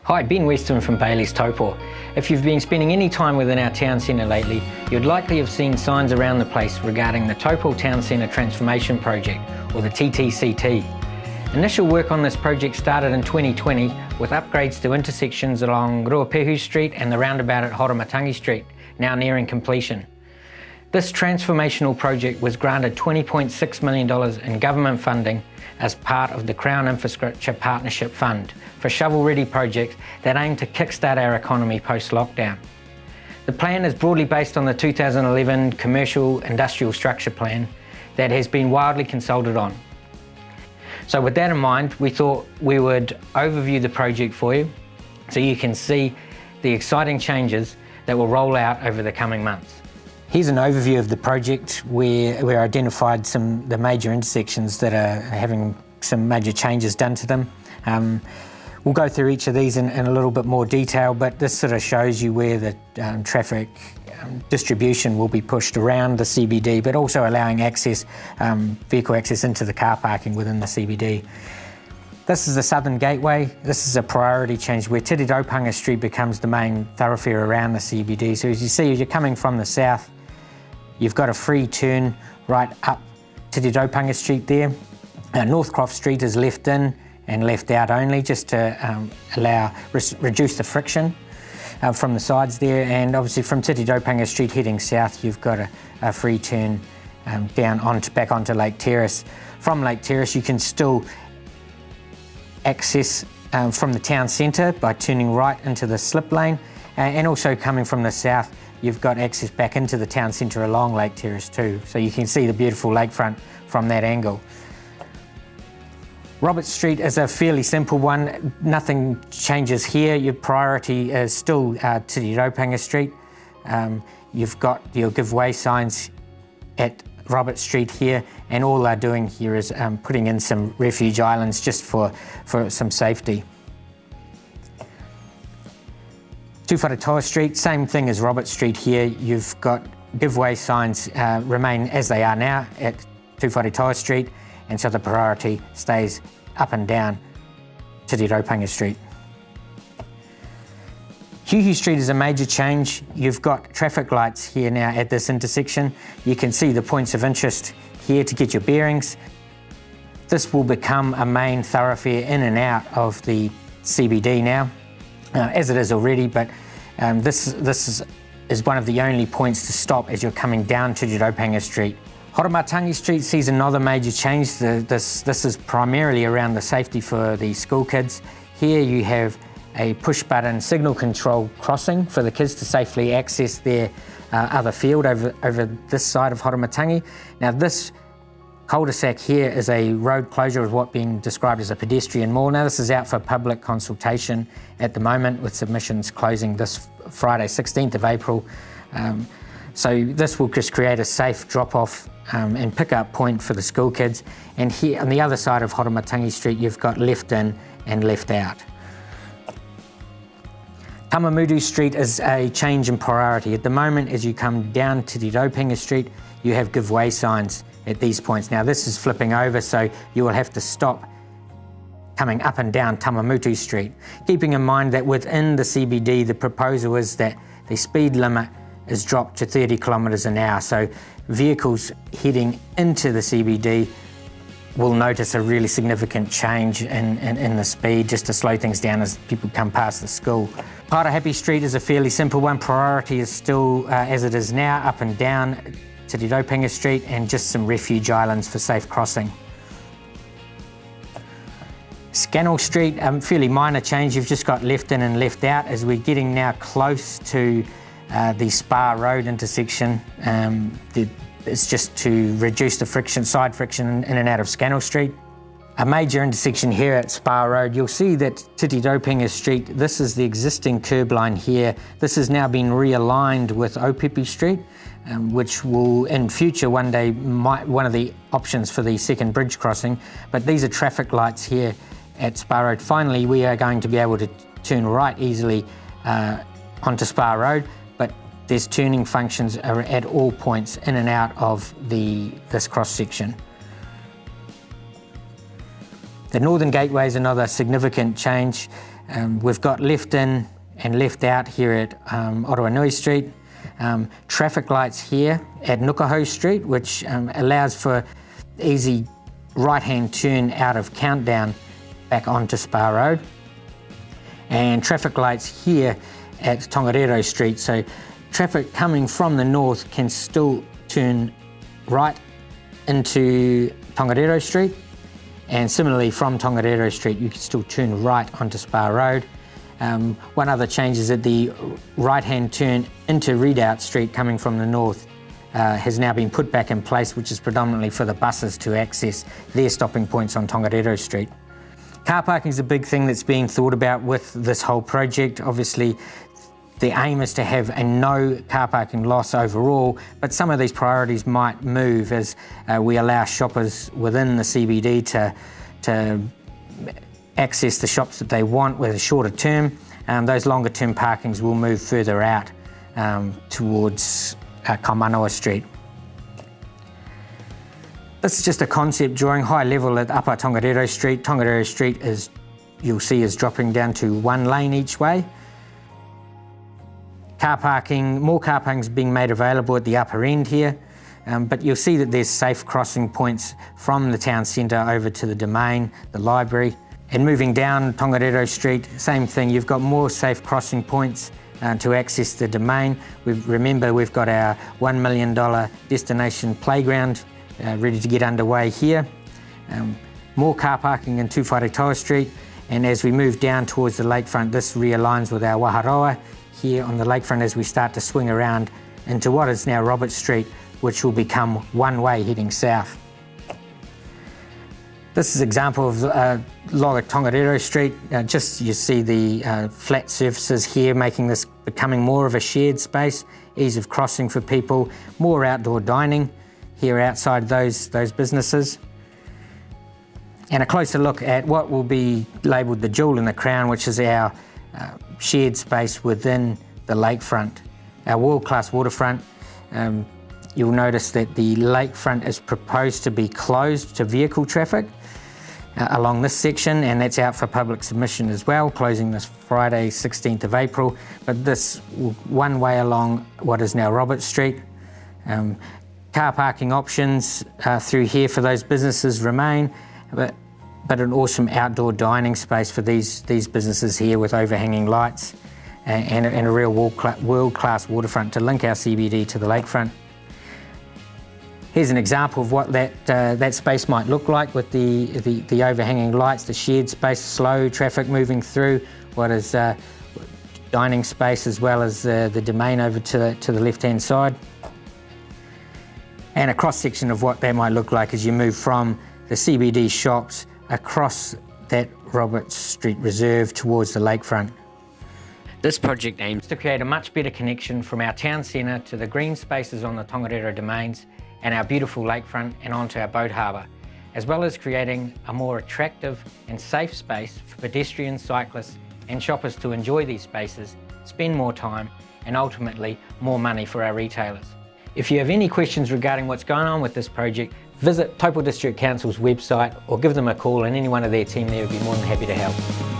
Hi, Ben Weston from Bailey's Taupo. If you've been spending any time within our town centre lately, you'd likely have seen signs around the place regarding the Taupo Town Centre Transformation Project, or the TTCT. Initial work on this project started in 2020 with upgrades to intersections along Hugh Street and the roundabout at Horomatangi Street, now nearing completion. This transformational project was granted $20.6 million in government funding as part of the Crown Infrastructure Partnership Fund for shovel-ready projects that aim to kickstart our economy post-lockdown. The plan is broadly based on the 2011 Commercial Industrial Structure Plan that has been widely consulted on. So with that in mind, we thought we would overview the project for you so you can see the exciting changes that will roll out over the coming months. Here's an overview of the project where we identified the major intersections that are having some major changes done to them. We'll go through each of these in a little bit more detail, but this sort of shows you where the traffic distribution will be pushed around the CBD, but also allowing access, vehicle access into the car parking within the CBD. This is the Southern Gateway. This is a priority change where Taupo Street becomes the main thoroughfare around the CBD. So as you see, as you're coming from the south, you've got a free turn right up Taupo Street there. Northcroft Street is left in and left out only, just to reduce the friction from the sides there. And obviously from Taupo Street heading south, you've got a free turn back onto Lake Terrace. From Lake Terrace, you can still access from the town centre by turning right into the slip lane, and also coming from the south, you've got access back into the town centre along Lake Terrace too, so you can see the beautiful lakefront from that angle. Robert Street is a fairly simple one. Nothing changes here. Your priority is still Taupo Street. You've got your give way signs at Robert Street here, and all they're doing here is putting in some refuge islands just for some safety. Taupo Street, same thing as Robert Street here. You've got give way signs remain as they are now at Taupo Street, and so the priority stays up and down Taupo Street. Hugh Street is a major change. You've got traffic lights here now at this intersection. You can see the points of interest here to get your bearings. This will become a main thoroughfare in and out of the CBD now, as it is already, but this is one of the only points to stop as you're coming down to Taupo Street. Horomatangi Street sees another major change. This is primarily around the safety for the school kids. Here you have a push-button signal control crossing for the kids to safely access their other field over this side of Horomatangi. Now this cul-de-sac here is a road closure of what's being described as a pedestrian mall. Now this is out for public consultation at the moment, with submissions closing this Friday, 16th of April. So this will just create a safe drop-off and pick-up point for the school kids. And here on the other side of Horomatangi Street, you've got left in and left out. Tamamutu Street is a change in priority. At the moment, as you come down to Taupo Street, you have give way signs at these points. Now this is flipping over, so you will have to stop coming up and down Tamamutu Street. Keeping in mind that within the CBD, the proposal is that the speed limit is dropped to 30 kilometres an hour. So vehicles heading into the CBD will notice a really significant change in the speed, just to slow things down as people come past the school. Parahapi Street is a fairly simple one. Priority is still, as it is now, up and down to Taupo Street, and just some refuge islands for safe crossing. Scannell Street, fairly minor change. You've just got left in and left out as we're getting now close to the Spa Road intersection. It's just to reduce the side friction in and out of Scannell Street. A major intersection here at Spa Road, you'll see that Taupo Street, this is the existing curb line here. This has now been realigned with Opepe Street, which will in future one day one of the options for the second bridge crossing. But these are traffic lights here at Spa Road. Finally, we are going to be able to turn right easily onto Spa Road, but there's turning functions at all points in and out of this cross section. The Northern Gateway is another significant change. We've got left in and left out here at Otawanui Street. Traffic lights here at Nukaho Street, which allows for easy right-hand turn out of Countdown back onto Spa Road. And traffic lights here at Tongariro Street, so traffic coming from the north can still turn right into Tongariro Street, and similarly from Tongariro Street you can still turn right onto Spa Road. One other change is that the right-hand turn into Redoubt Street coming from the north has now been put back in place, which is predominantly for the buses to access their stopping points on Tongariro Street. Car parking is a big thing that's being thought about with this whole project. Obviously, the aim is to have a no car parking loss overall, but some of these priorities might move as we allow shoppers within the CBD to access the shops that they want with a shorter term. Those longer term parkings will move further out towards Kaumanawa Street. This is just a concept drawing, high level at Upper Tongariro Street. Tongariro Street is, you'll see, is dropping down to one lane each way. Car parking, more car parking is being made available at the upper end here, but you'll see that there's safe crossing points from the town centre over to the Domain, the library. And moving down Tongariro Street, same thing, you've got more safe crossing points to access the Domain. Remember, we've got our $1 million destination playground ready to get underway here. More car parking in Tūwharetoa Street, and as we move down towards the lakefront, this realigns with our Waharoa here on the lakefront as we start to swing around into what is now Robert Street, which will become one way heading south. This is an example of log at Tongariro Street. Just you see the flat surfaces here, making this becoming more of a shared space, ease of crossing for people, more outdoor dining here outside those businesses. And a closer look at what will be labelled the jewel in the crown, which is our shared space within the lakefront, our world-class waterfront. You'll notice that the lakefront is proposed to be closed to vehicle traffic along this section, and that's out for public submission as well, closing this Friday 16th of April. But this one way along what is now Robert Street. Car parking options through here for those businesses remain, but an awesome outdoor dining space for these businesses here with overhanging lights and a real world-class waterfront to link our CBD to the lakefront. Here's an example of what that space might look like with the overhanging lights, the shared space, slow traffic moving through, what is dining space, as well as the Domain over to the left-hand side. And a cross-section of what that might look like as you move from the CBD shops across that Robert Street Reserve towards the lakefront. This project aims to create a much better connection from our town centre to the green spaces on the Tongariro Domains and our beautiful lakefront and onto our boat harbour, as well as creating a more attractive and safe space for pedestrians, cyclists and shoppers to enjoy these spaces, spend more time and ultimately more money for our retailers. If you have any questions regarding what's going on with this project, visit Taupo District Council's website or give them a call, and any one of their team there would be more than happy to help.